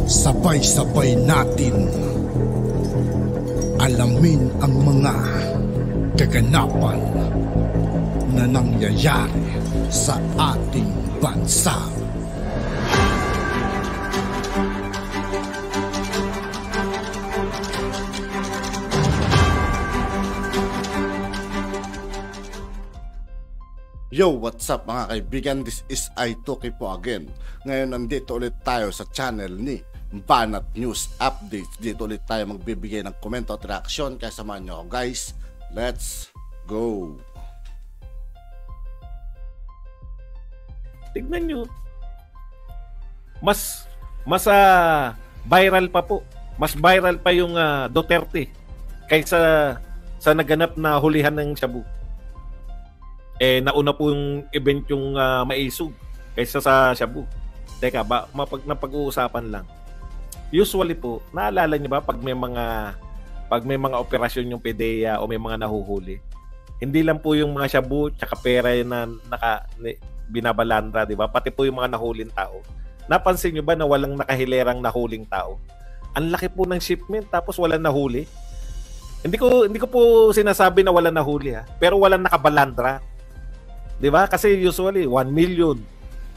Sabay-sabay natin alamin ang mga kaganapan na nangyayari sa ating bansa. Yo, what's up mga kaibigan? This is Itoki po again. Ngayon nandito ulit tayo sa channel ni Banat News Updates. Dito ulit tayo magbibigay ng komento at reaksyon. Kaya samahan nyo ako guys. Let's go! Tignan nyo. Mas viral pa po. Mas viral pa yung Duterte kaysa sa naganap na hulihan ng Shabu. Nauna po yung event yung Maisog kaysa sa Shabu. Teka, napag-uusapan lang. Usually po, naalala niyo ba pag may mga operasyon yung PDEA o may mga nahuhuli, hindi lang po yung mga Shabu tsaka pera na binabalandra, di ba? Pati po yung mga nahuling tao. Napansin niyo ba na walang nakahilerang nahuling tao? Ang laki po ng shipment tapos walang nahuli. Hindi ko po sinasabi na walang nahuli pero walang nakabalandra. 'Di ba? Kasi usually 1 million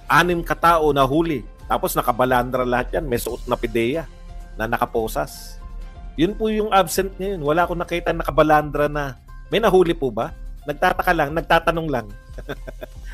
6 katao na huli. Tapos nakabalandra lahat 'yan, may suot na PDEA na nakaposas. 'Yun po yung absent ngayon. Wala akong nakita nakabalandra na. May nahuli po ba? Nagtataka lang, nagtatanong lang.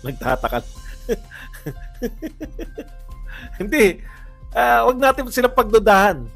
Nagtataka. Hindi. Wag natin silang pagdudahan.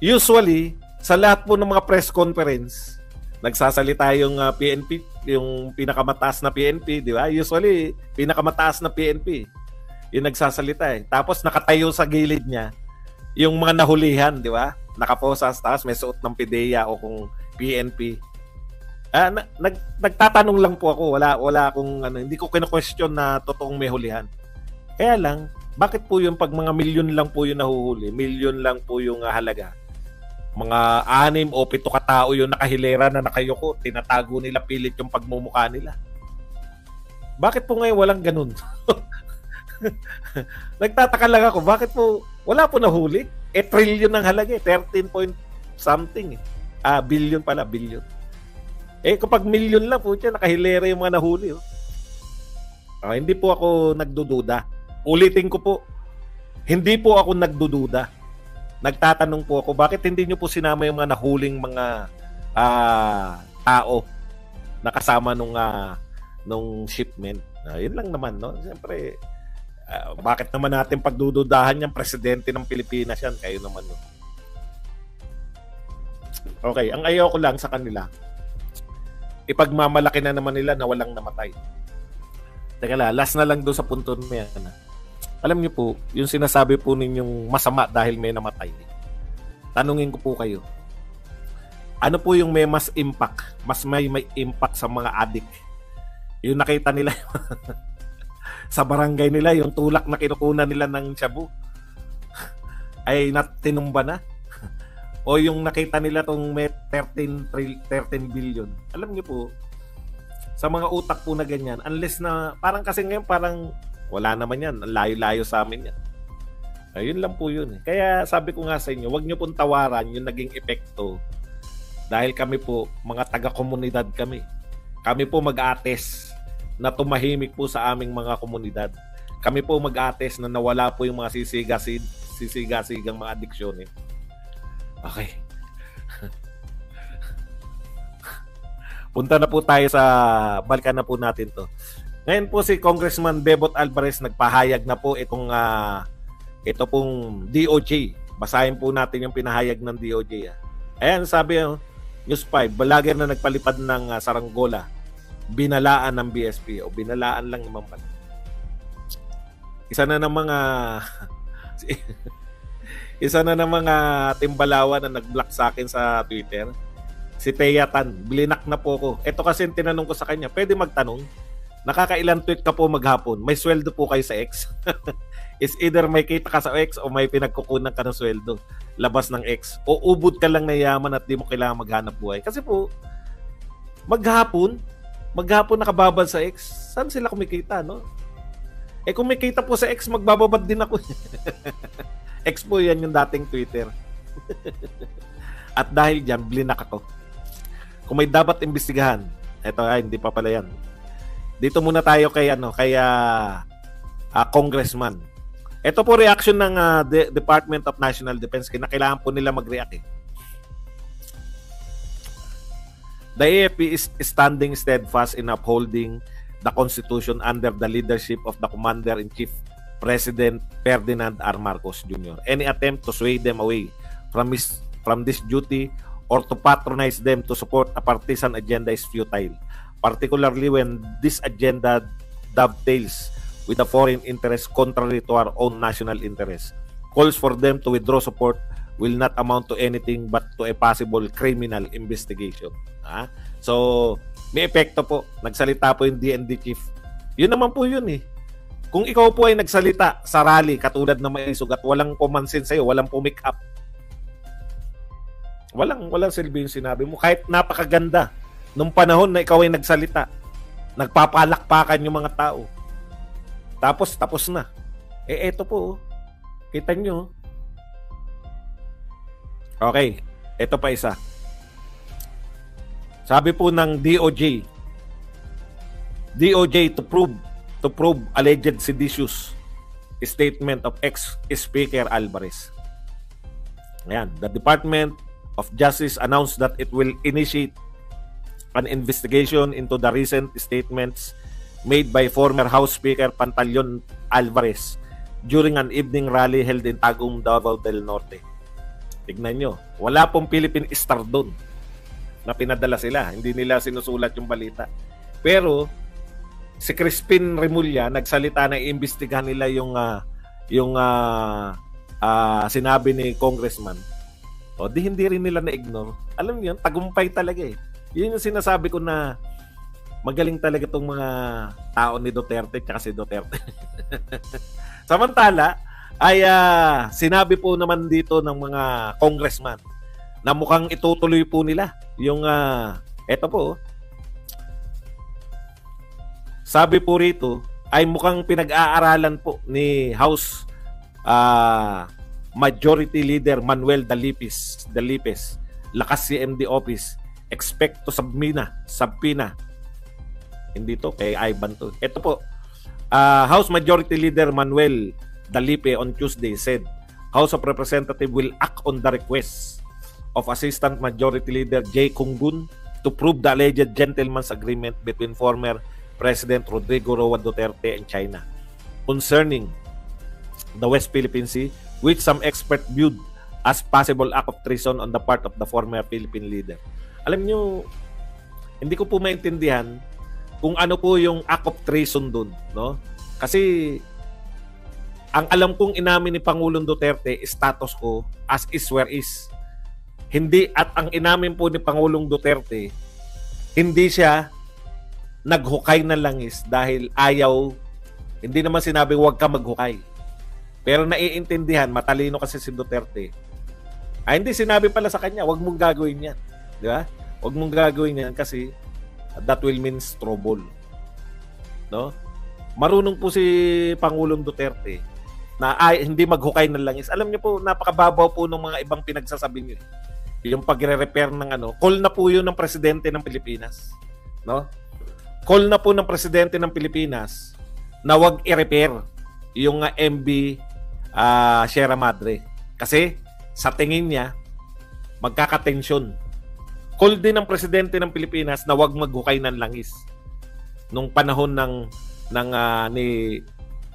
Usually, sa lahat po ng mga press conference, nagsasalita yung PNP, yung pinakamataas na PNP, di ba? Usually, pinakamataas na PNP. Yung nagsasalita Tapos nakatayo sa gilid niya yung mga nahulihan, di ba? Nakaposas, tapos may suot ng PDEA o kung PNP. Nagtatanong lang po ako. Wala akong hindi ko kino-question na totoong may hulihan. Kaya lang, bakit po yung pag mga milyon lang po yung nahuhuli, milyon lang po yung halaga? Mga 6 o 7 katao yung nakahilera na nakayuko, tinatago nila pilit yung pagmumukha nila. Bakit po ngayon walang ganun? Nagtataka lang ako, bakit po wala po nahuli? Trillion ng halaga 13 point something billion pala, billion. Kapag milyon lang po siya, nakahilera yung mga nahuli. Hindi po ako nagdududa. Ulitin ko po, hindi po ako nagdududa. Nagtatanong po ako, bakit hindi nyo po sinama yung mga nahuling mga tao na kasama nung shipment? Yun lang naman, no? Siyempre, bakit naman natin pagdududahan yung presidente ng Pilipinas yan? Kayo naman, no? Okay, ang ayaw ko lang sa kanila, ipagmamalaki na naman nila na walang namatay. Teka lang, last na lang doon sa punto na yan. Alam niyo po, yung sinasabi po ninyong masama dahil may namatay. Tanungin ko po kayo. Ano po yung may mas impact? Mas may impact sa mga addict? Yung nakita nila sa barangay nila, yung tulak na kinukunan nila ng Shabu ay tinumba na? O yung nakita nila tong may 13 billion? Alam niyo po, sa mga utak po na ganyan, unless na, parang kasi ngayon parang wala naman yan. Layo-layo sa amin yan. Ayun lang po yun. Kaya sabi ko nga sa inyo, huwag nyo pong tawaran yung naging epekto. Dahil kami po, mga taga-komunidad kami. Kami po mag-ates na tumahimik po sa aming mga komunidad. Kami po mag-ates na nawala po yung mga sisiga-sigang mga adiksyon. Okay. Punta na po tayo sa, balikan na po natin to. Ngayon po si Congressman Bebot Alvarez nagpahayag na po ito pong DOJ. Basahin po natin yung pinahayag ng DOJ. Ayan, sabi News 5, vlogger na nagpalipad ng saranggola, binalaan ng BSP o binalaan lang naman pala. Isa na ng mga timbalawan na nag-block sa akin sa Twitter. Si Thea Tan, blinak na po ko. Ito kasi tinanong ko sa kanya, pwede magtanong? Nakakailan tweet ka po maghapon? May sweldo po kayo sa X? Is either may kita ka sa X o may pinagkukunan ka ng sweldo. Labas ng X. O ubod ka lang na yaman at di mo kailangan maghanap buhay. Kasi po, maghapon nakababad sa X, saan sila kumikita, no? Kung may kita po sa X, magbababad din ako. X po yan yung dating Twitter. At dahil dyan, blinak ako. Kung may dapat imbestigahan, eto ay hindi pa pala yan. Dito muna tayo kay congressman. Ito po reaction ng Department of National Defense. Kinakailangan po nila mag-react. The AFP is standing steadfast in upholding the Constitution under the leadership of the Commander-in-Chief, President Ferdinand R. Marcos Jr. Any attempt to sway them away from this duty or to patronize them to support a partisan agenda is futile, particularly when this agenda dovetails with a foreign interest contrary to our own national interest. Calls for them to withdraw support will not amount to anything but to a possible criminal investigation. So, may epekto po. Nagsalita po yung DND chief. Yun naman po yun eh. Kung ikaw po ay nagsalita sa rally katulad na may sugat, walang pumansin sa'yo, walang pumake up. Walang silbi yung sinabi mo. Kahit napakaganda nung panahon na ikaw ay nagsalita, nagpapalakpakan yung mga tao. Tapos na. Eto po. Kita nyo. Okay. Ito pa isa. Sabi po ng DOJ to prove alleged seditious statement of ex-Speaker Alvarez. Ayan. The Department of Justice announced that it will initiate an investigation into the recent statements made by former House Speaker Pantaleon Alvarez during an evening rally held in Tagum, Davao del Norte. Tignan nyo, wala pong Philippine Star doon na pinadala sila. Hindi nila sinusulat yung balita. Pero si Crispin Remulla nagsalita na iimbestigahan nila yung sinabi ni Congressman. O di hindi rin nila na-ignore. Alam niyo, tagumpay talaga eh. Yun yung sinasabi ko na magaling talaga itong mga tao ni Duterte at si Duterte. Samantala, ay sinabi po naman dito ng mga congressman na mukhang itutuloy po nila yung eto po. Sabi po rito ay mukhang pinag-aaralan po ni House Majority Leader Manuel Dalipes, Lakas CMD Office, expect to subpoena. Hindi to, kay Ivan to. Ito po, House Majority Leader Manuel Dalipe on Tuesday said, House of Representatives will act on the request of Assistant Majority Leader Jay Cunggun to prove the alleged gentleman's agreement between former President Rodrigo Roa Duterte and China concerning the West Philippine Sea, which some experts viewed as possible act of treason on the part of the former Philippine leader. Alam nyo, hindi ko po maintindihan kung ano po yung act of treason dun, no? Kasi ang alam kong inamin ni Pangulong Duterte, status ko as is where is. Hindi, at ang inamin po ni Pangulong Duterte, hindi siya naghukay ng langis dahil ayaw, hindi naman sinabi huwag ka maghukay. Pero naiintindihan, matalino kasi si Duterte. Hindi sinabi pala sa kanya, huwag mong gagawin yan. Di ba? Huwag mong gagawin yan kasi that will means trouble. No? Marunong po si Pangulong Duterte na hindi maghukay ng langis. Alam niyo po, napakababaw po ng mga ibang pinagsasabi niyo. Yung pagre-repair ng call na po yun ng presidente ng Pilipinas. No? Call na po ng presidente ng Pilipinas na wag i-repair yung MB Sierra Madre. Kasi sa tingin niya, magkakatensyon. Call din ng presidente ng Pilipinas na wag maghukay ng langis nung panahon ni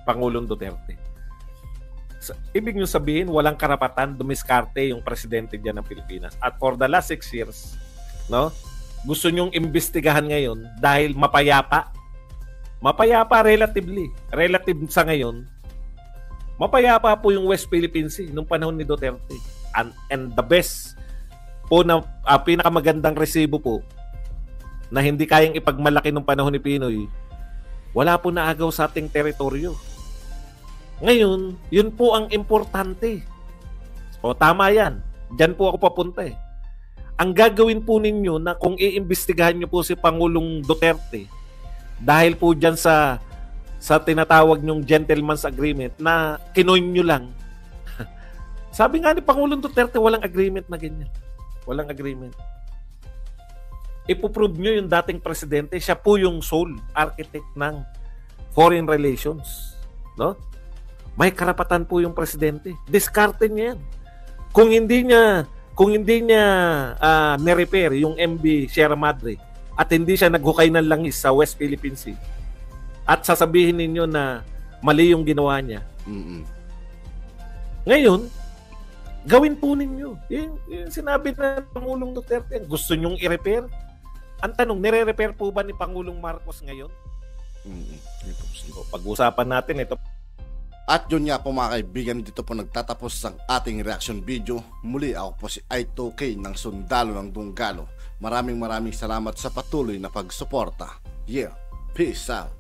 Pangulong Duterte. Ibig nyo sabihin, walang karapatan dumiskarte yung presidente dyan ng Pilipinas. At for the last 6 years, no, gusto nyong imbestigahan ngayon dahil mapayapa. Mapayapa relatively. Relative sa ngayon, mapayapa po yung West Philippine Sea nung panahon ni Duterte. And the best po na pinakamagandang resibo po na hindi kayang ipagmalaki nung panahon ni Pinoy, wala po naagaw sa ating teritoryo. Ngayon, yun po ang importante. O tama yan. Diyan po ako papunta eh. Ang gagawin po ninyo na kung iimbestigahan nyo po si Pangulong Duterte dahil po dyan sa tinatawag nyong gentleman's agreement na kinoin nyo lang Sabi nga ni Pangulong Duterte, walang agreement na ganyan. Walang agreement. Ipoprove nyo yung dating presidente, siya po yung sole architect ng foreign relations. No? May karapatan po yung presidente. Diskarte niya yan. Kung hindi niya ni-repair yung MV Sierra Madre at hindi siya naghukay ng langis sa West Philippine Sea at sasabihin ninyo na mali yung ginawa niya. Ngayon, gawin po ninyo. Yung sinabi na Pangulong Duterte, gusto nyong i-repair? Ang tanong, nire-repair po ba ni Pangulong Marcos ngayon? Pag-usapan natin ito. At yun nga po mga kaibigan, dito po nagtatapos ang ating reaction video. Muli ako po si I2K ng Sundalo ng Dunggalo. Maraming salamat sa patuloy na pagsuporta. Yeah, peace out.